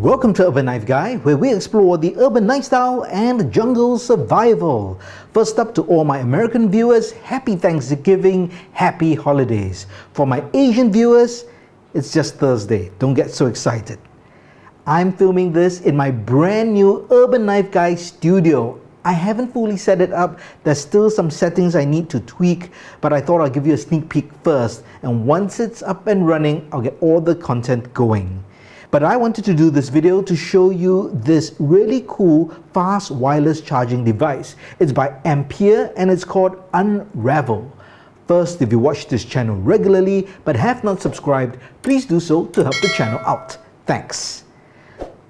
Welcome to Urban Knife Guy, where we explore the urban lifestyle and jungle survival. First up, to all my American viewers, happy Thanksgiving, happy holidays. For my Asian viewers, it's just Thursday. Don't get so excited. I'm filming this in my brand new Urban Knife Guy studio. I haven't fully set it up. There's still some settings I need to tweak, but I thought I'll give you a sneak peek first. And once it's up and running, I'll get all the content going. But I wanted to do this video to show you this really cool fast wireless charging device. It's by Ampere and it's called Unravel. First, if you watch this channel regularly but have not subscribed, please do so to help the channel out. Thanks.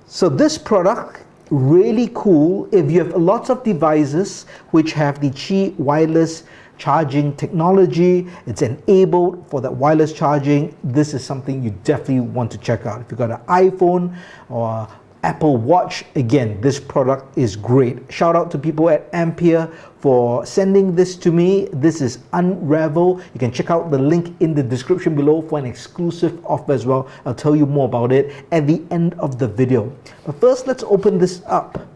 So this product, really cool if you have lots of devices which have the Qi wireless charging technology. It's enabled for that wireless charging. This is something you definitely want to check out. If you've got an iPhone or Apple Watch, again, this product is great. Shout out to people at Ampere for sending this to me. This is Unravel. You can check out the link in the description below for an exclusive offer as well. I'll tell you more about it at the end of the video. But first, let's open this up.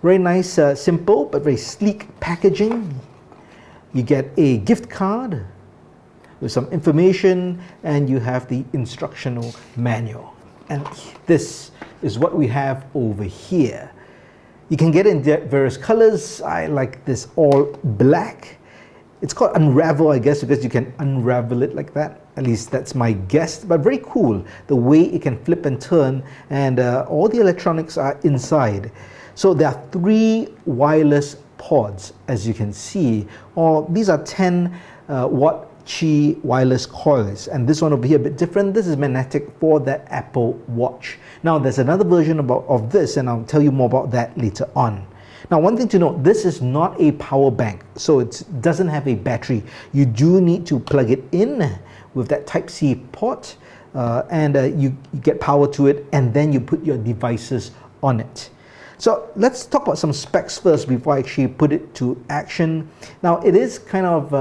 Very nice, simple but very sleek packaging. You get a gift card with some information and you have the instructional manual. And this is what we have over here. You can get it in various colors. I like this all black. It's called Unravel, I guess, because you can unravel it like that. At least that's my guess, but very cool. The way it can flip and turn, and all the electronics are inside. So there are 3 wireless pods, as you can see, or these are 10 watt Qi wireless coils, and this one over here a bit different. This is magnetic for that Apple Watch. Now there's another version of this, and I'll tell you more about that later on. Now, one thing to note, this is not a power bank, so it doesn't have a battery. You do need to plug it in with that Type-C port, and you get power to it, and then you put your devices on it. So let's talk about some specs first before I actually put it to action. Now it is kind of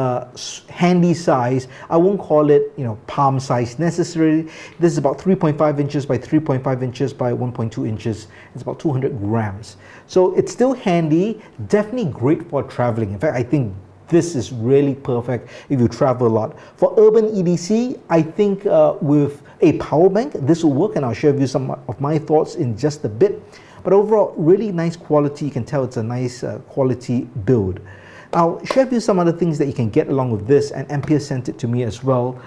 handy size. I won't call it, palm size necessarily. This is about 3.5 inches by 3.5 inches by 1.2 inches. It's about 200 grams. So it's still handy, definitely great for traveling. In fact, I think this is really perfect if you travel a lot. For urban EDC, I think with a power bank, this will work, and I'll share with you some of my thoughts in just a bit. But overall, really nice quality. You can tell it's a nice quality build. I'll share with you some other things that you can get along with this, and Ampere sent it to me as well.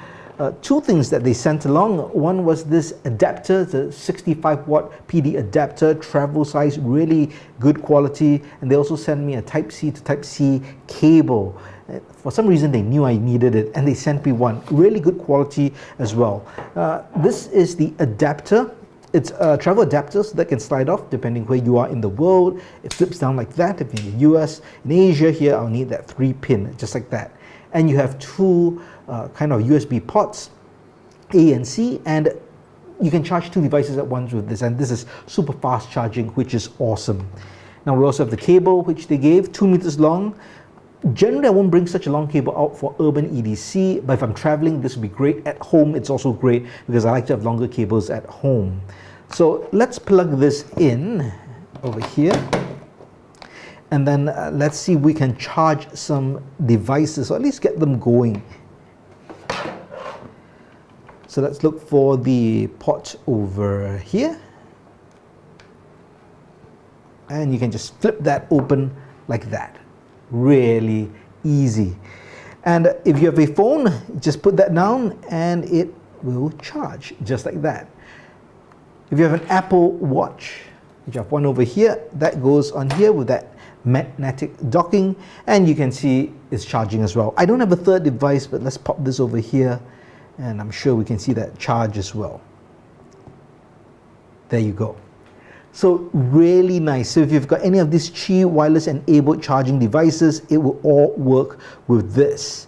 2 things that they sent along. One was this adapter, the 65 watt PD adapter, travel size, really good quality. And they also sent me a Type-C to Type-C cable. For some reason they knew I needed it, and they sent me one. Really good quality as well. This is the adapter. It's a travel adapter, so that can slide off depending where you are in the world. It flips down like that if you're in the US. In Asia here, I'll need that 3-pin, just like that. And you have 2 kind of USB ports, A and C, and you can charge 2 devices at once with this. And this is super fast charging, which is awesome. Now we also have the cable, which they gave 2 meters long. Generally, I won't bring such a long cable out for urban EDC, but if I'm traveling, this would be great. At home, it's also great because I like to have longer cables at home. So let's plug this in over here, and then let's see if we can charge some devices, or at least get them going. So let's look for the port over here, and you can just flip that open like that. Really easy. And if you have a phone, just put that down and it will charge just like that. If you have an Apple Watch, which I have one over here, that goes on here with that magnetic docking, and you can see it's charging as well. I don't have a third device, but let's pop this over here, and I'm sure we can see that charge as well. There you go. So really nice. So if you've got any of these Qi wireless enabled charging devices, it will all work with this.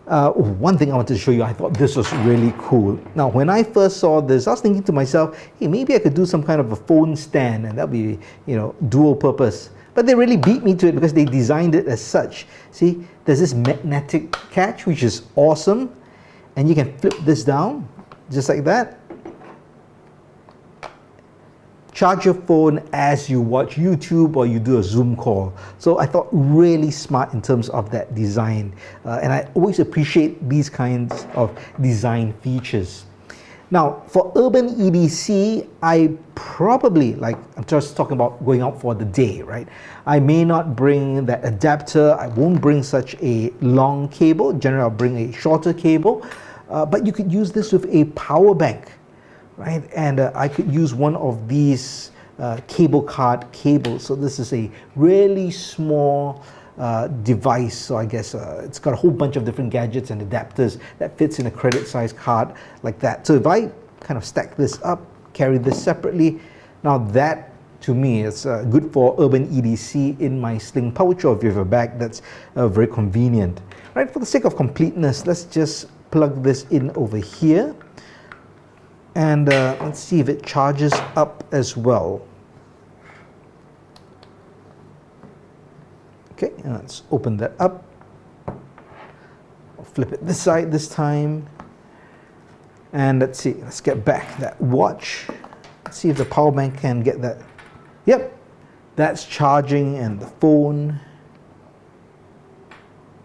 One thing I wanted to show you, I thought this was really cool. Now, when I first saw this, I was thinking to myself, hey, maybe I could do some kind of a phone stand, and that'll be, dual purpose. But they really beat me to it because they designed it as such. See, there's this magnetic catch, which is awesome. And you can flip this down, just like that. charge your phone as you watch YouTube or you do a Zoom call. So I thought really smart in terms of that design. And I always appreciate these kinds of design features. Now, for urban EDC, I probably, like, I'm just talking about going out for the day, right? I may not bring that adapter. I won't bring such a long cable. Generally, I'll bring a shorter cable. But you could use this with a power bank, right? And I could use one of these cable card cables. So this is a really small device. So I guess it's got a whole bunch of different gadgets and adapters that fits in a credit size card like that. So if I kind of stack this up, carry this separately, now that to me is good for urban EDC in my sling pouch, or if you have a bag that's very convenient. Right, for the sake of completeness, let's just plug this in over here. And let's see if it charges up as well. Okay, and let's open that up. I'll flip it this side this time. And let's see, let's get back that watch. Let's see if the power bank can get that. Yep, that's charging, and the phone,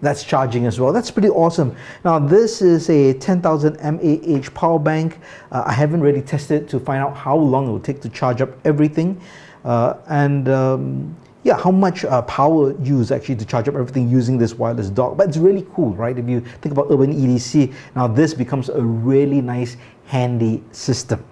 that's charging as well. That's pretty awesome. Now this is a 10,000 mAh power bank. I haven't really tested it to find out how long it will take to charge up everything. Yeah, how much power used actually to charge up everything using this wireless dock. But it's really cool, right? If you think about urban EDC, now this becomes a really nice, handy system.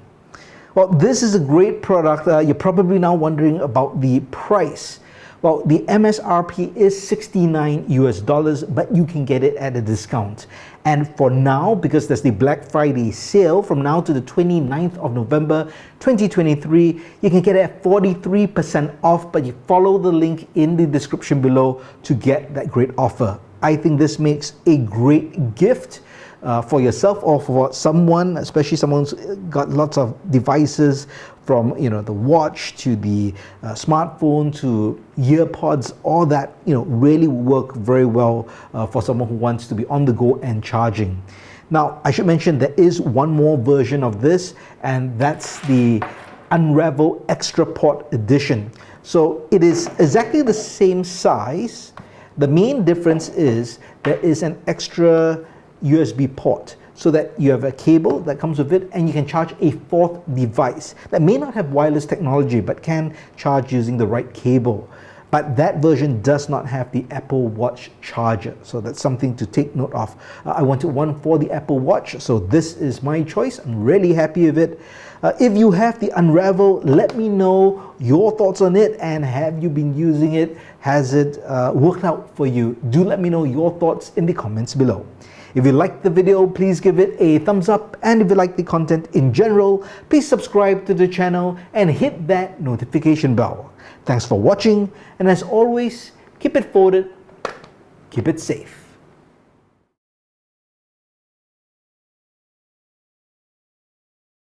Well, this is a great product. You're probably now wondering about the price. Well, the MSRP is $69 US, but you can get it at a discount. And for now, because there's the Black Friday sale from now to the 29th of November 2023, you can get it at 43% off, but you follow the link in the description below to get that great offer. I think this makes a great gift for yourself or for someone, especially someone who's got lots of devices, from the watch to the smartphone to EarPods. All that really work very well for someone who wants to be on the go and charging. Now, I should mention there is one more version of this, and that's the Unravel Extra Port Edition. So it is exactly the same size. The main difference is there is an extra USB port, so that you have a cable that comes with it, and you can charge a fourth device that may not have wireless technology but can charge using the right cable. But that version does not have the Apple Watch charger, so that's something to take note of. I wanted one for the Apple Watch, so this is my choice. I'm really happy with it. If you have the Unravel, let me know your thoughts on it, and have you been using it? Has it worked out for you? Do let me know your thoughts in the comments below. If you liked the video, please give it a thumbs up, and if you like the content in general, please subscribe to the channel and hit that notification bell. Thanks for watching, and as always, keep it folded, keep it safe.